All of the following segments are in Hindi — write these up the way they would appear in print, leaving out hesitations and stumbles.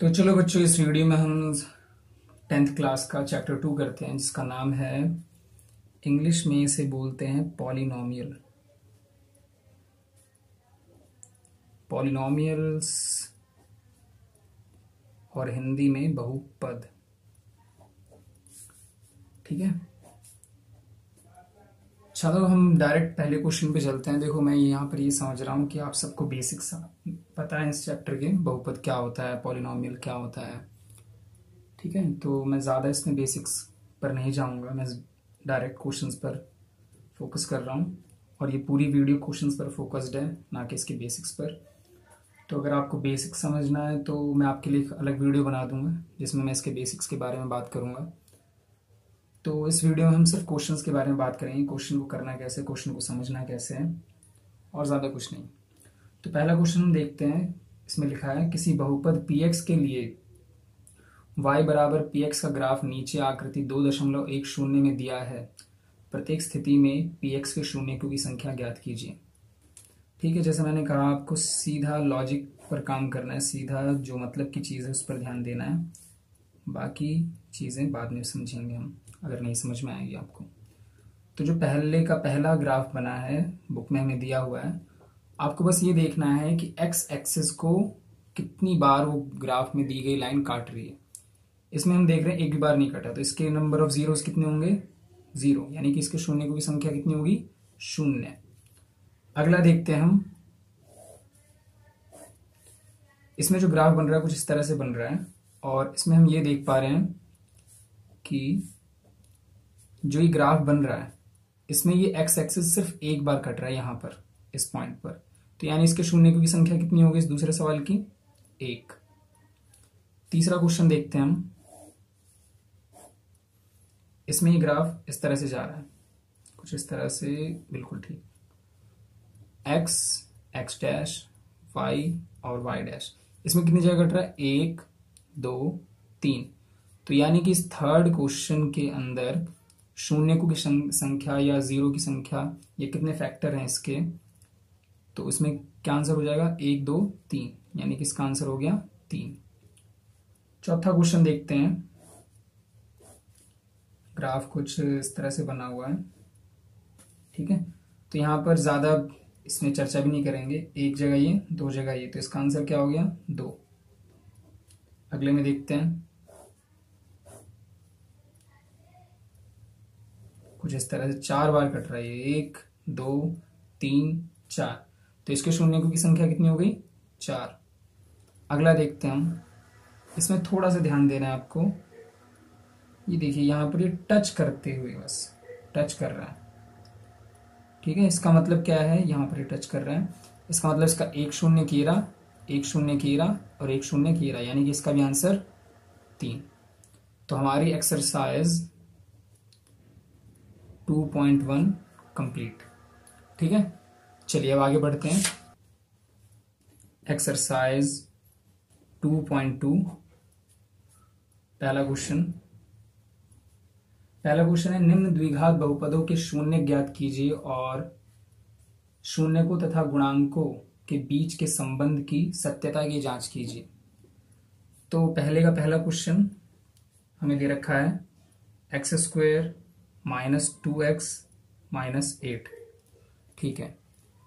तो चलो बच्चों, इस वीडियो में हम 10th क्लास का चैप्टर 2 करते हैं, जिसका नाम है, इंग्लिश में इसे बोलते हैं पॉलिनोमियल। पॉलिनोमियल्स और हिंदी में बहुपद। ठीक है, चलो हम डायरेक्ट पहले क्वेश्चन पे चलते हैं। देखो, मैं यहाँ पर ये समझ रहा हूँ कि आप सबको बेसिक्स पता है इस चैप्टर के, बहुपद क्या होता है, पॉलिनोमियल क्या होता है। ठीक है, तो मैं ज़्यादा इसमें बेसिक्स पर नहीं जाऊँगा, मैं डायरेक्ट क्वेश्चंस पर फोकस कर रहा हूँ, और ये पूरी वीडियो क्वेश्चंस पर फोकस्ड है, ना कि इसके बेसिक्स पर। तो अगर आपको बेसिक्स समझना है तो मैं आपके लिए एक अलग वीडियो बना दूंगा, जिसमें मैं इसके बेसिक्स के बारे में बात करूंगा। तो इस वीडियो में हम सिर्फ क्वेश्चंस के बारे में बात करेंगे, क्वेश्चन को करना कैसे, क्वेश्चन को समझना कैसे है, और ज़्यादा कुछ नहीं। तो पहला क्वेश्चन हम देखते हैं। इसमें लिखा है, किसी बहुपद px के लिए y बराबर px का ग्राफ नीचे आकृति 2.10 में दिया है। प्रत्येक स्थिति में px के शून्यकों की संख्या ज्ञात कीजिए। ठीक है, जैसे मैंने कहा, आपको सीधा लॉजिक पर काम करना है, सीधा जो मतलब की चीज़ है उस पर ध्यान देना है, बाकी चीज़ें बाद में समझेंगे हम, अगर नहीं समझ में आएगी आपको। तो जो पहले का पहला ग्राफ बना है, बुक में हमें दिया हुआ है, आपको बस ये देखना है कि एक्स एक्सिस को कितनी बार वो ग्राफ में दी गई लाइन काट रही है। इसमें हम देख रहे हैं एक भी बार नहीं कटा, तो इसके नंबर ऑफ जीरोस कितने होंगे, 0, यानी कि इसके शून्य की संख्या कितनी होगी, 0। अगला देखते हैं हम। इसमें जो ग्राफ बन रहा है कुछ इस तरह से बन रहा है, और इसमें हम ये देख पा रहे हैं कि जो ये ग्राफ बन रहा है, इसमें ये एक्स एक्सिस सिर्फ एक बार कट रहा है यहां पर, इस पॉइंट पर। तो यानी इसके शून्य की संख्या कितनी होगी इस दूसरे सवाल की, 1। तीसरा क्वेश्चन देखते हैं हम। इसमें ये ग्राफ इस तरह से जा रहा है, कुछ इस तरह से, बिल्कुल ठीक। एक्स, एक्स डैश, वाई और वाई डैश। इसमें कितनी जगह कट रहा है, 1, 2, 3। तो यानी कि इस थर्ड क्वेश्चन के अंदर शून्यकों की संख्या या जीरो की संख्या, ये कितने फैक्टर हैं इसके, तो इसमें क्या आंसर हो जाएगा, 1, 2, 3, यानी कि इसका आंसर हो गया 3। चौथा क्वेश्चन देखते हैं। ग्राफ कुछ इस तरह से बना हुआ है। ठीक है, तो यहां पर ज्यादा इसमें चर्चा भी नहीं करेंगे, एक जगह ये, दो जगह ये, तो इसका आंसर क्या हो गया, 2। अगले में देखते हैं। कुछ इस तरह से 4 बार कट रहा है, 1, 2, 3, 4, तो इसके शून्यकों की संख्या कितनी हो गई, 4। अगला देखते हैं हम। इसमें थोड़ा सा ध्यान देना है आपको। ये देखिए, यहां पर ये टच करते हुए, बस टच कर रहा है। ठीक है, इसका मतलब क्या है, यहां पर ये टच कर रहा है, इसका मतलब इसका एक शून्य कीरा, एक शून्य कीरा और एक शून्य कीरा, यानी कि इसका भी आंसर 3। तो हमारी एक्सरसाइज 2.1 कंप्लीट। ठीक है, चलिए अब आगे बढ़ते हैं। एक्सरसाइज 2.2, पहला क्वेश्चन है, निम्न द्विघात बहुपदों के शून्य ज्ञात कीजिए और शून्यकों तथा गुणांकों के बीच के संबंध की सत्यता की जांच कीजिए। तो पहले का पहला क्वेश्चन हमें दे रखा है, x² - 2x - 8। ठीक है,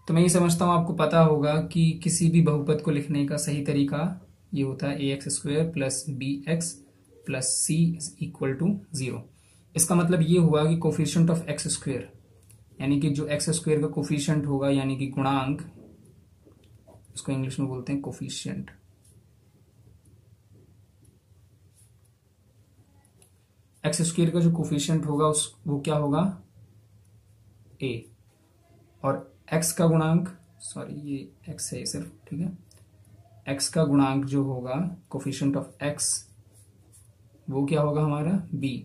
तो मैं ये समझता हूं आपको पता होगा कि किसी भी बहुपद को लिखने का सही तरीका ये होता है, ax² + bx + c = 0। इसका मतलब ये हुआ कि कोफिशिएंट ऑफ x², यानी कि जो x² का कोफिशिएंट होगा, यानी कि गुणांक, उसको इंग्लिश में बोलते हैं कोफिशिएंट। x² का जो कोफिशिएंट होगा वो क्या होगा, a, और x का गुणांक, सॉरी ये x है सिर्फ, ठीक है, x का गुणांक जो होगा, कोफिशिएंट ऑफ x, वो क्या होगा हमारा, b।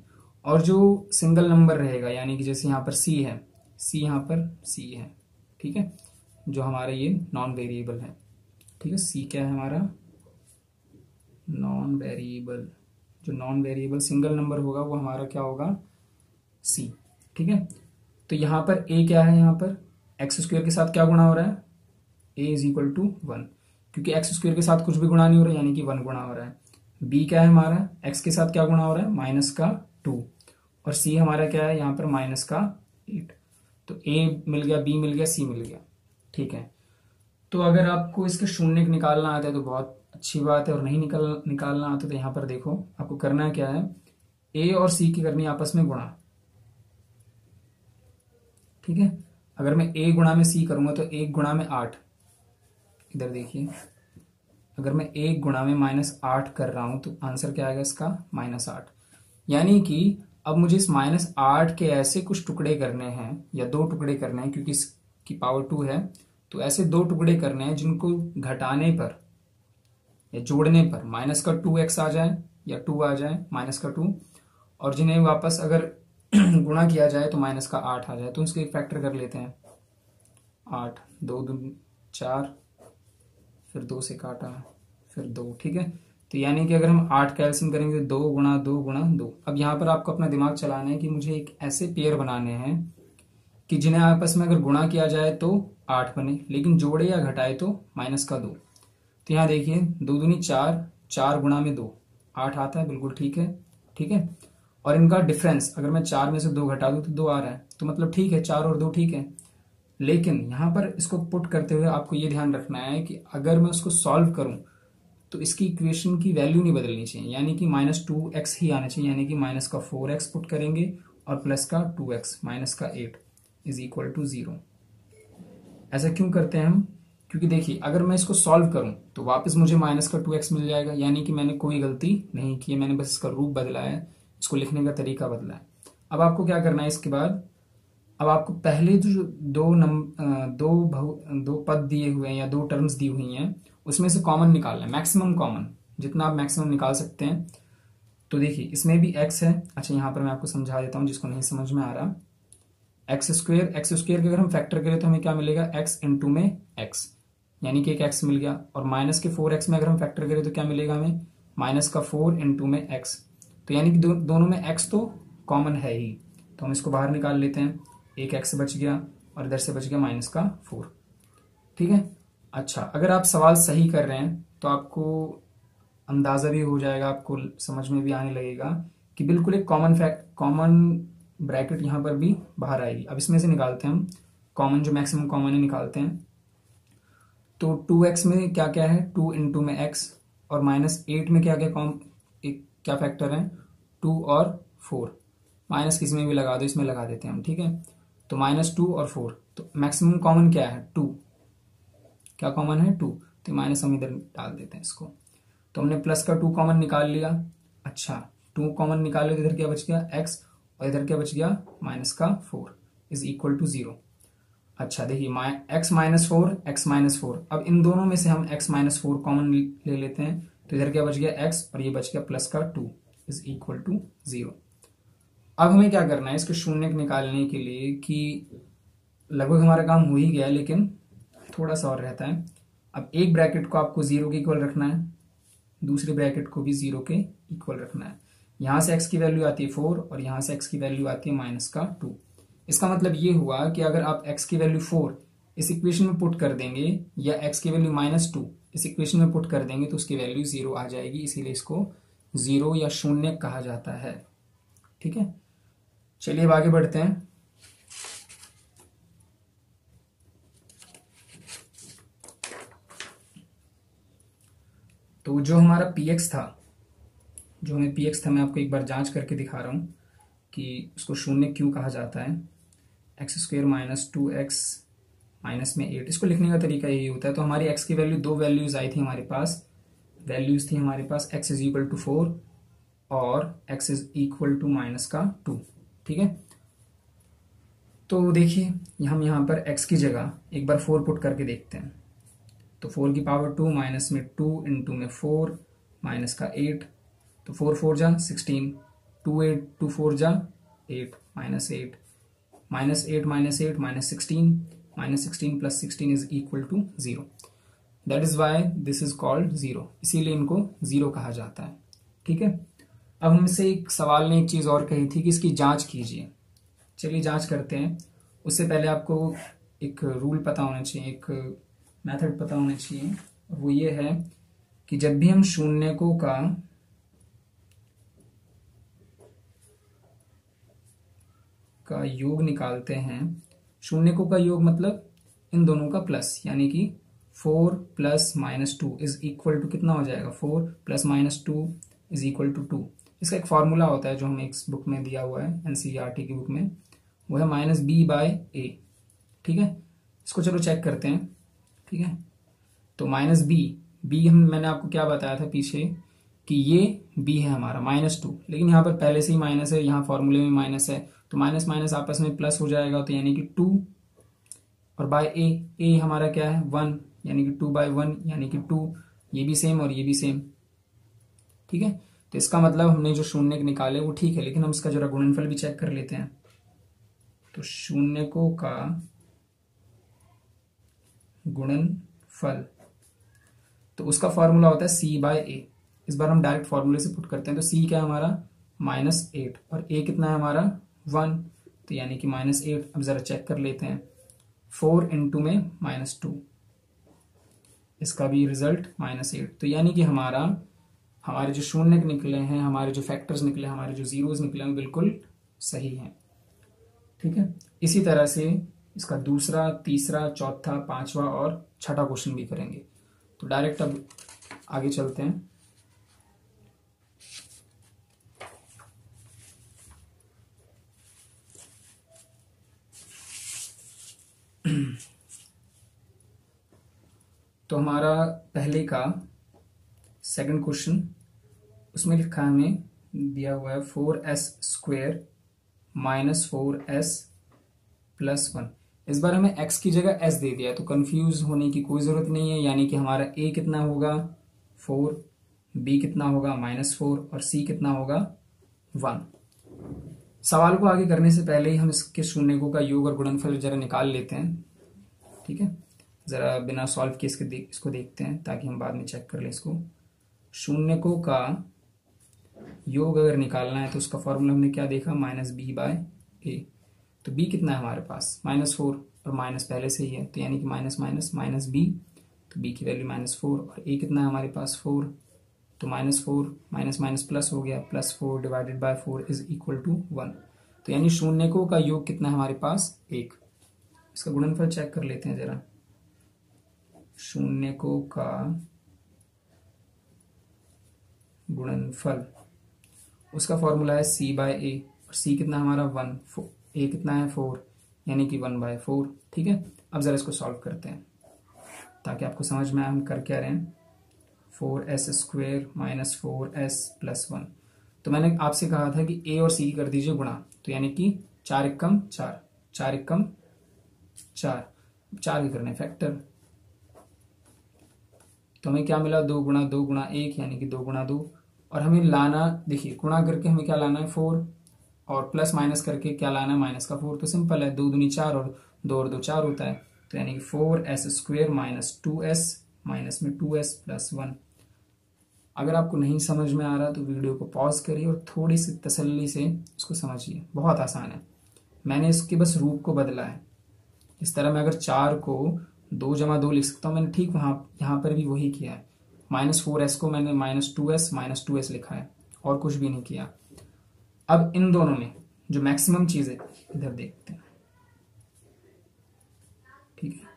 और जो सिंगल नंबर रहेगा, यानी कि जैसे यहाँ पर c है, c यहाँ पर c है, ठीक है, जो हमारा ये नॉन वेरिएबल है। ठीक है, c क्या है हमारा, नॉन वेरिएबल। जो नॉन वेरिएबल सिंगल नंबर होगा वो हमारा क्या होगा, c। ठीक है, तो यहाँ पर a क्या है, यहाँ पर x² के साथ क्या गुणा हो रहा है, a = 1, क्योंकि x² के साथ कुछ भी गुणा नहीं हो रहा है, यानी कि 1 गुणा हो रहा है। बी क्या है हमारा, एक्स के साथ क्या गुणा हो रहा है, माइनस का 2, और सी हमारा क्या है यहाँ पर माइनस का 8। तो ए मिल गया, बी मिल गया, सी मिल गया। ठीक है, तो अगर आपको इसके शून्य निकालना आता है तो बहुत अच्छी बात है, और नहीं निकालना आता तो यहाँ पर देखो आपको करना क्या है, ए और सी की करनी आपस में गुणा। ठीक है, अगर मैं ए गुणा में सी करूंगा तो 1 गुणा में 8, इधर देखिए, अगर मैं 1 गुणा में -8 कर रहा हूं तो आंसर क्या आएगा इसका, -8। यानी कि अब मुझे इस -8 के ऐसे कुछ टुकड़े करने हैं, या 2 टुकड़े करने हैं, क्योंकि इसकी पावर 2 है, तो ऐसे 2 टुकड़े करने हैं जिनको घटाने पर या जोड़ने पर -2x आ जाए या 2 आ जाए -2, और जिन्हें वापस अगर गुणा किया जाए तो -8 आ जाए। तो उसके एक फैक्टर कर लेते हैं, 8, 2 दूनी 4, फिर 2 से काटा, फिर 2। ठीक है, तो यानी कि अगर हम 8 का एलसीएम करेंगे तो 2 गुणा 2 गुणा 2। अब यहाँ पर आपको अपना दिमाग चलाना है कि मुझे एक ऐसे पेयर बनाने हैं कि जिन्हें आपस में अगर गुणा किया जाए तो 8 बने, लेकिन जोड़े या घटाए तो -2। तो यहाँ देखिए, 2 दूनी 4, 4 गुणा में 2, 8 आता है, बिल्कुल ठीक है। ठीक है, और इनका डिफरेंस अगर मैं 4 में से 2 घटा दूं तो 2 आ रहा है, तो मतलब ठीक है, 4 और 2 ठीक है। लेकिन यहां पर इसको पुट करते हुए आपको ये ध्यान रखना है कि अगर मैं उसको सॉल्व करूं तो इसकी इक्वेशन की वैल्यू नहीं बदलनी चाहिए, यानी कि -2x ही आना चाहिए, यानी कि -4x पुट करेंगे और प्लस का 2x -8 इज इक्वल टू 0। ऐसा क्यों करते हैं हम, क्योंकि देखिए अगर मैं इसको सॉल्व करूं तो वापस मुझे -2x मिल जाएगा, यानी कि मैंने कोई गलती नहीं की है, मैंने बस इसका रूप बदला है, इसको लिखने का तरीका बदला है। अब आपको क्या करना है इसके बाद, अब आपको पहले जो दो पद दिए हुए हैं या 2 टर्म्स दी हुई हैं उसमें से कॉमन निकालना है, मैक्सिमम कॉमन, जितना आप मैक्सिमम निकाल सकते हैं। तो देखिए इसमें भी x है। अच्छा, यहाँ पर मैं आपको समझा देता हूँ जिसको नहीं समझ में आ रहा। एक्स स्क्वेयर के अगर हम फैक्टर करें तो हमें क्या मिलेगा, x इंटू में x, यानी कि एक x मिल गया, और -4x में अगर हम फैक्टर करें तो क्या मिलेगा हमें, -4 इंटू में x। तो यानी कि दोनों में x तो कॉमन है ही, तो हम इसको बाहर निकाल लेते हैं, एक x बच गया और इधर से बच गया -4। ठीक है, अच्छा अगर आप सवाल सही कर रहे हैं तो आपको अंदाजा भी हो जाएगा, आपको समझ में भी आने लगेगा कि बिल्कुल एक कॉमन ब्रैकेट यहाँ पर भी बाहर आएगी। अब इसमें से निकालते हैं हम कॉमन, जो मैक्सिमम कॉमन है निकालते हैं। तो 2x में क्या क्या है, 2 इंटू में x, और -8 में क्या क्या क्या फैक्टर है, 2 और 4, माइनस किसी में भी लगा दो, इसमें लगा देते हैं हम। ठीक है, तो -2 और 4, तो मैक्सिमम कॉमन क्या है, 2, क्या कॉमन है 2, तो माइनस हम इधर डाल देते हैं इसको। तो हमने प्लस का 2 कॉमन निकाल लिया। अच्छा, 2 कॉमन निकाले तो इधर क्या बच गया x, और इधर क्या बच गया -4 इज इक्वल टू 0। अच्छा देखिए, x-4, अब इन दोनों में से हम x-4 कॉमन ले लेते हैं, तो इधर क्या बच गया x, और ये बच गया प्लस का 2 इज इक्वल टू 0। अब हमें क्या करना है इसके शून्य निकालने के लिए, कि लगभग हमारा काम हो ही गया लेकिन थोड़ा सा और रहता है। अब एक ब्रैकेट को आपको 0 के इक्वल रखना है, दूसरे ब्रैकेट को भी 0 के इक्वल रखना है। यहां से x की वैल्यू आती है 4 और यहां से x की वैल्यू आती है -2। इसका मतलब ये हुआ कि अगर आप x की वैल्यू 4 इस इक्वेशन में पुट कर देंगे, या x की वैल्यू -2 इस इक्वेशन में पुट कर देंगे, तो उसकी वैल्यू 0 आ जाएगी, इसीलिए इसको 0 या शून्य कहा जाता है। ठीक है, चलिए अब आगे बढ़ते हैं। तो जो हमारा px था, मैं आपको एक बार जांच करके दिखा रहा हूं कि उसको शून्य क्यों कहा जाता है। x² - 2x -8, इसको लिखने का तरीका यही होता है। तो हमारी x की वैल्यू, 2 वैल्यूज आई थी हमारे पास, x इज इक्वल टू 4 और x इज इक्वल टू -2। ठीक है, तो देखिए हम यहाँ पर x की जगह एक बार 4 पुट करके देखते हैं। तो 4 की पावर 2 माइनस में 2 इंटू में 4 माइनस का 8, तो 4 4 जा 16, 2 4 जा 8 -8 -16 plus 16 is equal to 0। That is why this is called 0, इसीलिए इनको 0 कहा जाता है। ठीक है, अब हमसे एक सवाल ने एक चीज और कही थी कि इसकी जांच कीजिए। चलिए जांच करते हैं। उससे पहले आपको एक रूल पता होना चाहिए, एक मेथड पता होना चाहिए, और वो ये है कि जब भी हम शून्यकों का का योग निकालते हैं, शून्यकों का योग मतलब इन दोनों का प्लस, यानी कि 4 plus minus 2 is equal to कितना हो जाएगा, 4 plus minus 2 is equal to 2। इसका एक फॉर्मूला होता है जो हमें इस बुक में दिया हुआ है, एनसीईआरटी की बुक में, वो है माइनस बी बाय ए। ठीक है, इसको चलो चेक करते हैं। ठीक है, तो माइनस बी हम मैंने आपको क्या बताया था पीछे कि ये बी है हमारा -2, लेकिन यहाँ पर पहले से ही माइनस है, यहाँ फॉर्मूले में माइनस है, तो माइनस माइनस आपस में प्लस हो जाएगा, तो यानी कि 2 और बाय ए हमारा क्या है 1, यानी कि 2 बाय 1 यानी कि 2, ये भी सेम और ये भी सेम। ठीक है, तो इसका मतलब हमने जो शून्य निकाले वो ठीक है, लेकिन हम इसका जरा गुणनफल भी चेक कर लेते हैं। तो शून्यकों का गुणनफल, तो उसका फॉर्मूला होता है सी बाय ए। इस बार हम डायरेक्ट फॉर्मूले से पुट करते हैं, तो सी क्या है हमारा -8 और ए कितना है हमारा 1, तो यानी कि -8। अब जरा चेक कर लेते हैं, 4 इंटू में -2, इसका भी रिजल्ट -8। तो यानी कि हमारे जो शून्य निकले हैं, हमारे जो फैक्टर्स निकले, हमारे जो जीरोस निकले हैं बिल्कुल सही हैं। ठीक है, इसी तरह से इसका दूसरा, तीसरा, चौथा, पांचवा और छठा क्वेश्चन भी करेंगे। तो डायरेक्ट अब आगे चलते हैं। तो हमारा पहले का सेकंड क्वेश्चन, उसमें लिखा है, हमें दिया हुआ है 4s² माइनस 4s प्लस 1। इस बार हमें x की जगह s दे दिया है, तो कंफ्यूज होने की कोई जरूरत नहीं है, यानी कि हमारा a कितना होगा 4, b कितना होगा -4 और c कितना होगा 1। सवाल को आगे करने से पहले ही हम इसके शून्यकों का योग और गुणनफल जरा निकाल लेते हैं। ठीक है, जरा बिना सॉल्व किए इसको देखते हैं, ताकि हम बाद में चेक कर लें इसको। शून्यकों का योग अगर निकालना है तो उसका फॉर्मूला हमने क्या देखा, -b बाय ए। तो b कितना है हमारे पास -4 और माइनस पहले से ही है, तो यानी कि माइनस माइनस माइनस b, तो b की वैल्यू -4 और a कितना है हमारे पास 4, तो -4 माइनस माइनस प्लस हो गया, +4 divided by 4 is equal to 1। तो यानी शून्यकों का योग कितना है हमारे पास 1। इसका गुणनफल चेक कर लेते हैं जरा। शून्यकों का गुणनफल, उसका फॉर्मूला है c बाय ए, और c कितना हमारा 1, a कितना है 4, यानी कि 1/4। ठीक है, अब जरा इसको सॉल्व करते हैं ताकि आपको समझ में आए हम कर क्या रहे हैं। 4s² minus 4s plus 1। तो मैंने आपसे कहा था कि a और c कर दीजिए गुणा, तो यानी कि 4 एकम 4, 4 एकम 4, 4 के करने फैक्टर, तो हमें क्या मिला 2 गुणा 2 गुणा 1, यानी कि 2 गुणा 2। और हमें लाना, देखिए गुणा करके हमें क्या लाना है 4, और प्लस माइनस करके क्या लाना है माइनस का 4। तो सिंपल है, 2 दूनी 4 और 2 और 2 4 होता है, तो यानी कि 4s² माइनस 2s माइनस में 2s प्लस 1। अगर आपको नहीं समझ में आ रहा तो वीडियो को पॉज करिए और थोड़ी सी तसल्ली से उसको समझिए, बहुत आसान है। मैंने इसके बस रूप को बदला है। इस तरह मैं अगर 4 को 2 जमा 2 लिख सकता हूँ, मैंने ठीक यहाँ पर भी वही किया है। -4s को मैंने -2s लिखा है, और कुछ भी नहीं किया। अब इन दोनों में जो मैक्सिमम चीज है, इधर देखते हैं। ठीक है,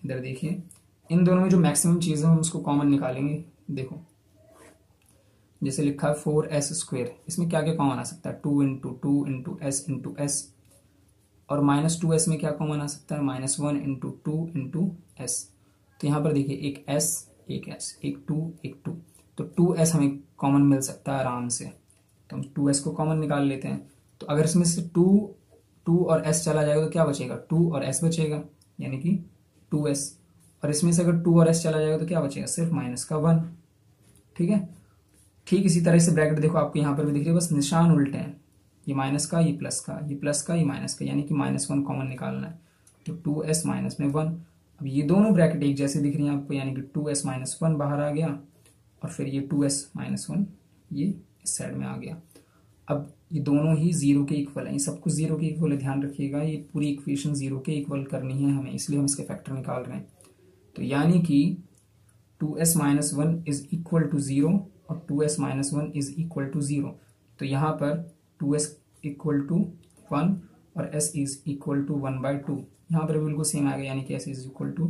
इधर देखिए, इन दोनों में जो मैक्सिमम चीज है हम उसको कॉमन निकालेंगे। देखो जैसे लिखा है 4s², इसमें क्या क्या कॉमन आ सकता है, 2 into 2 into s into s, और -2s में क्या कॉमन आ सकता है, -1 इंटू 2 इंटू s। तो यहाँ पर देखिए एक s एक s, एक 2 एक 2, तो 2s हमें कॉमन मिल सकता है आराम से, तो हम 2s को कॉमन निकाल लेते हैं। तो अगर इसमें से 2 और s चला जाएगा तो क्या बचेगा, 2 और s बचेगा, यानी कि 2s। और इसमें से अगर 2 और s चला जाएगा तो क्या बचेगा, सिर्फ माइनस का 1। ठीक है, ठीक इसी तरह से ब्रैकेट देखो आपको यहाँ पर भी दिख रही है, बस निशान उल्टे हैं, ये माइनस का ये प्लस का, ये प्लस का ये माइनस का, यानी कि -1 कॉमन निकालना है। तो 2s माइनस में 1, अब ये दोनों ब्रैकेट एक जैसे दिख रही हैं आपको, यानी कि 2s माइनस 1 बाहर आ गया, और फिर ये 2s माइनस 1 ये इस साइड में आ गया। अब ये दोनों ही 0 के इक्वल है, ये सब कुछ 0 के इक्वल है, ध्यान रखिएगा, ये पूरी इक्वेशन 0 के इक्वल करनी है हमें, इसलिए हम इसके फैक्टर निकाल रहे हैं। तो यानी कि 2s minus 1 is equal to 0 और 2s minus 1 is equal to 0। तो यहाँ पर 2s इक्वल टू 1 और s इज इक्वल टू 1/2। यहाँ पर बिल्कुल सेम आ गया, यानी कि s इज इक्वल टू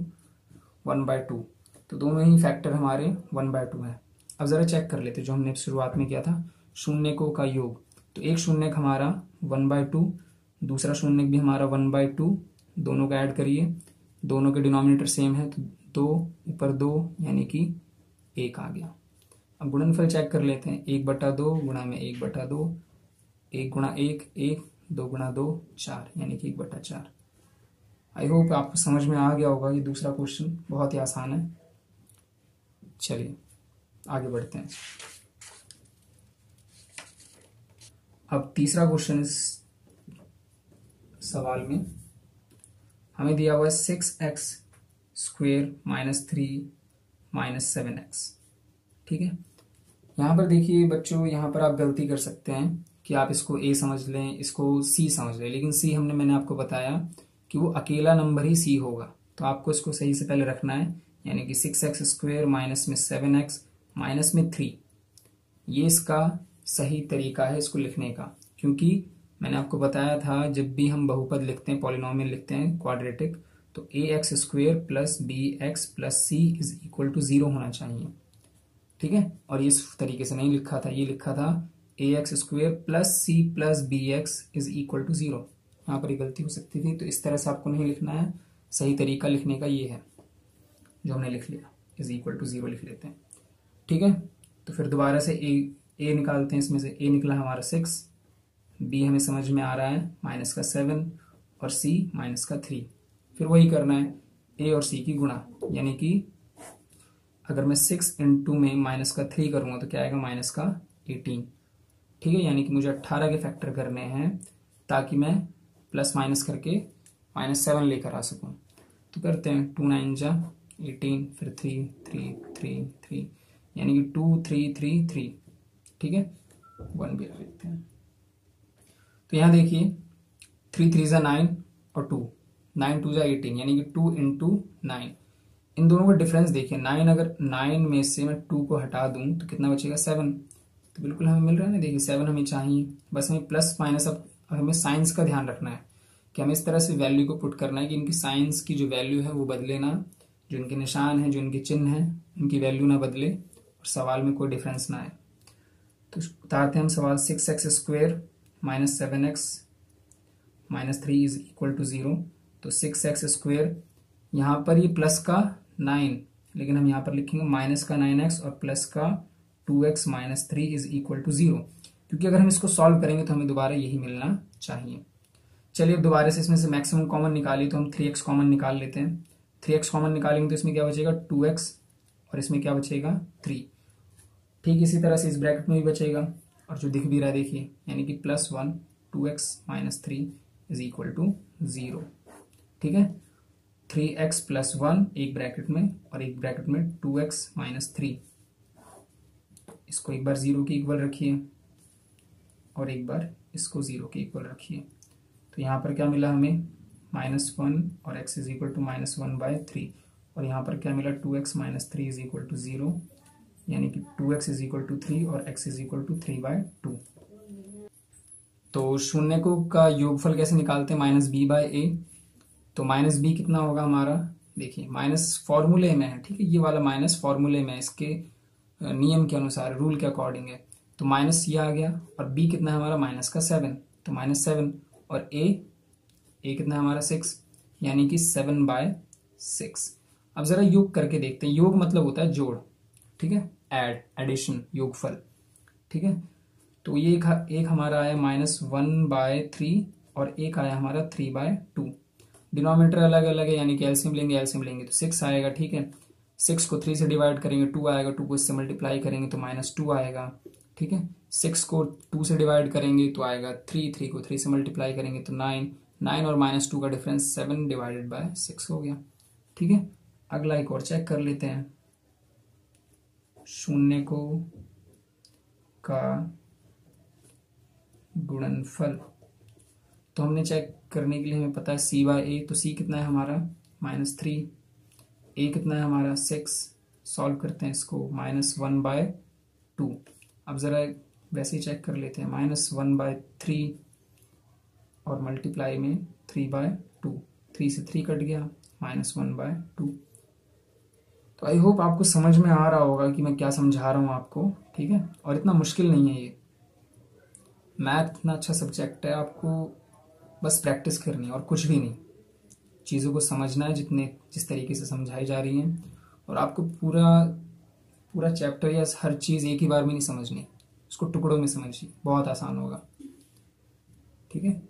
1/2। तो दोनों ही फैक्टर हमारे 1/2 है। अब जरा चेक कर लेते जो हमने शुरुआत में किया था, शून्यकों का योग। तो एक शून्यक हमारा 1/2, दूसरा शून्यक भी हमारा 1/2, दोनों का ऐड करिए, दोनों के डिनोमिनेटर सेम है तो 2 ऊपर 2 यानी कि 1 आ गया। अब गुणनफल चेक कर लेते हैं, 1/2 गुणा में 1/2, 1 गुणा 1 1, 2 गुणा 2 4 यानी कि 1/4। आई होप आपको समझ में आ गया होगा। ये दूसरा क्वेश्चन बहुत ही आसान है। चलिए आगे बढ़ते हैं। अब तीसरा क्वेश्चन इस सवाल में हमें दिया हुआ है 6x square minus 3 minus 7x। ठीक है, यहाँ पर देखिए बच्चों, यहाँ पर आप गलती कर सकते हैं कि आप इसको a समझ लें, इसको c समझ लें, लेकिन c मैंने आपको बताया कि वो अकेला नंबर ही c होगा, तो आपको इसको सही से पहले रखना है, यानी कि 6x स्क्वेयर माइनस में 7x माइनस में 3, ये इसका सही तरीका है इसको लिखने का। क्योंकि मैंने आपको बताया था जब भी हम बहुपद लिखते हैं, पॉलिनोमियल लिखते हैं क्वाड्रेटिक, तो ax square plus bx plus c is equal to 0 होना चाहिए। ठीक है, और इस तरीके से नहीं लिखा था, ये लिखा था ax square plus c plus bx is equal to 0। यहाँ पर गलती हो सकती थी, तो इस तरह से आपको नहीं लिखना है। सही तरीका लिखने का ये है जो हमने लिख लिया, इज इक्वल टू 0 लिख लेते हैं। ठीक है, तो फिर दोबारा से a निकालते हैं। इसमें से a निकला हमारा 6, b हमें समझ में आ रहा है माइनस का 7 और c माइनस का 3। फिर वही करना है a और c की गुणा, यानी कि अगर मैं 6 इंटू में माइनस का 3 करूंगा तो क्या आएगा, माइनस का 18। ठीक है, यानी कि मुझे 18 के फैक्टर करने हैं ताकि मैं प्लस माइनस करके -7 लेकर आ सकूं। तो करते हैं, 2 9 जा 18, फिर 3 3 3 3 यानी कि 2 3 3 3। ठीक है, 1 भी लिखते हैं। तो यहां देखिए 3 3 जा 9 और 2 9 2 जा 18 यानी कि 2 इंटू 9। इन दोनों का डिफरेंस देखिए, 9 अगर 9 में से मैं 2 को हटा दूं तो कितना बचेगा, 7। तो बिल्कुल हमें मिल रहा है ना, देखिए 7 हमें चाहिए। बस हमें प्लस माइनस, अब हमें साइंस का ध्यान रखना है कि हमें इस तरह से वैल्यू को पुट करना है कि इनकी साइंस की जो वैल्यू है वो बदले ना, जो इनके निशान है, जो इनके चिन्ह है, उनकी वैल्यू ना बदले और सवाल में कोई डिफरेंस ना आए। तो उतारते हैं हम सवाल, 6x square minus 7x minus 3 is equal to 0। तो 6x स्क्वेयर, यहाँ पर ये प्लस का 9, लेकिन हम यहाँ पर लिखेंगे माइनस का 9x और प्लस का 2x minus 3 is equal to 0, क्योंकि अगर हम इसको सॉल्व करेंगे तो हमें दोबारा यही मिलना चाहिए। चलिए अब दोबारा से इसमें से मैक्सिमम कॉमन निकालिए, तो हम 3x कॉमन निकाल लेते हैं। 3x कॉमन निकालेंगे तो इसमें क्या बचेगा, 2x, और इसमें क्या बचेगा, 3। ठीक इसी तरह से इस ब्रैकेट में भी बचेगा, और जो दिख भी रहा है देखिए, यानी कि +1 2x minus 3 is equal to 0। ठीक है, 3x प्लस 1 एक ब्रैकेट में और एक ब्रैकेट में 2x माइनस 3। इसको एक बार 0 के इक्वल रखिए और एक बार इसको 0 के इक्वल रखिए। तो यहाँ पर क्या मिला हमें, -1 और x इज इक्वल टू -1/3, और यहाँ पर क्या मिला, 2x minus 3 is equal to 0, यानी कि 2x इज इक्वल टू 3 और x इज इक्वल टू 3/2। तो शून्यकों का योगफल कैसे निकालते हैं, -b/a। तो -b कितना होगा हमारा, देखिए माइनस फॉर्मूले में है, ठीक है, ये वाला माइनस फॉर्मूले में, इसके नियम के अनुसार, रूल के अकॉर्डिंग है। तो माइनस ये आ गया, और b कितना है हमारा, माइनस का 7, तो -7, और a कितना है हमारा 6, यानी कि 7/6। अब जरा योग करके देखते हैं, योग मतलब होता है जोड़, ठीक है, एडिशन, योगफल। ठीक है, तो ये एक हमारा आया -1/3 और एक आया हमारा 3/2। डिनोमिनेटर अलग अलग है, यानी कि एलसीएम लेंगे तो 6 आएगा। ठीक है, 6 को 3 से डिवाइड करेंगे 2 आएगा, 2 को इससे मल्टीप्लाई करेंगे तो -2 आएगा। ठीक है, 6 को 2 से डिवाइड करेंगे तो आएगा 3, 3 को 3 से मल्टीप्लाई करेंगे तो 9, 9 और -2 का डिफरेंस 7/6 हो गया। ठीक है, अगला एक और चेक कर लेते हैं, शून्यकों का गुणनफल। तो हमने चेक करने के लिए हमें पता है c/a, तो c कितना है हमारा, -3, a कितना है हमारा 6, सॉल्व करते हैं इसको, -1/2। अब जरा वैसे ही चेक कर लेते हैं, -1/3 और मल्टीप्लाई में 3/2, 3 से 3 कट गया, -1/2। तो आई होप आपको समझ में आ रहा होगा कि मैं क्या समझा रहा हूँ आपको, ठीक है। और इतना मुश्किल नहीं है ये, मैथ इतना अच्छा सब्जेक्ट है, आपको बस प्रैक्टिस करनी है और कुछ भी नहीं। चीज़ों को समझना है जिस तरीके से समझाई जा रही हैं, और आपको पूरा पूरा चैप्टर या हर चीज़ एक ही बार में नहीं समझनी, उसको टुकड़ों में समझिए, बहुत आसान होगा, ठीक है।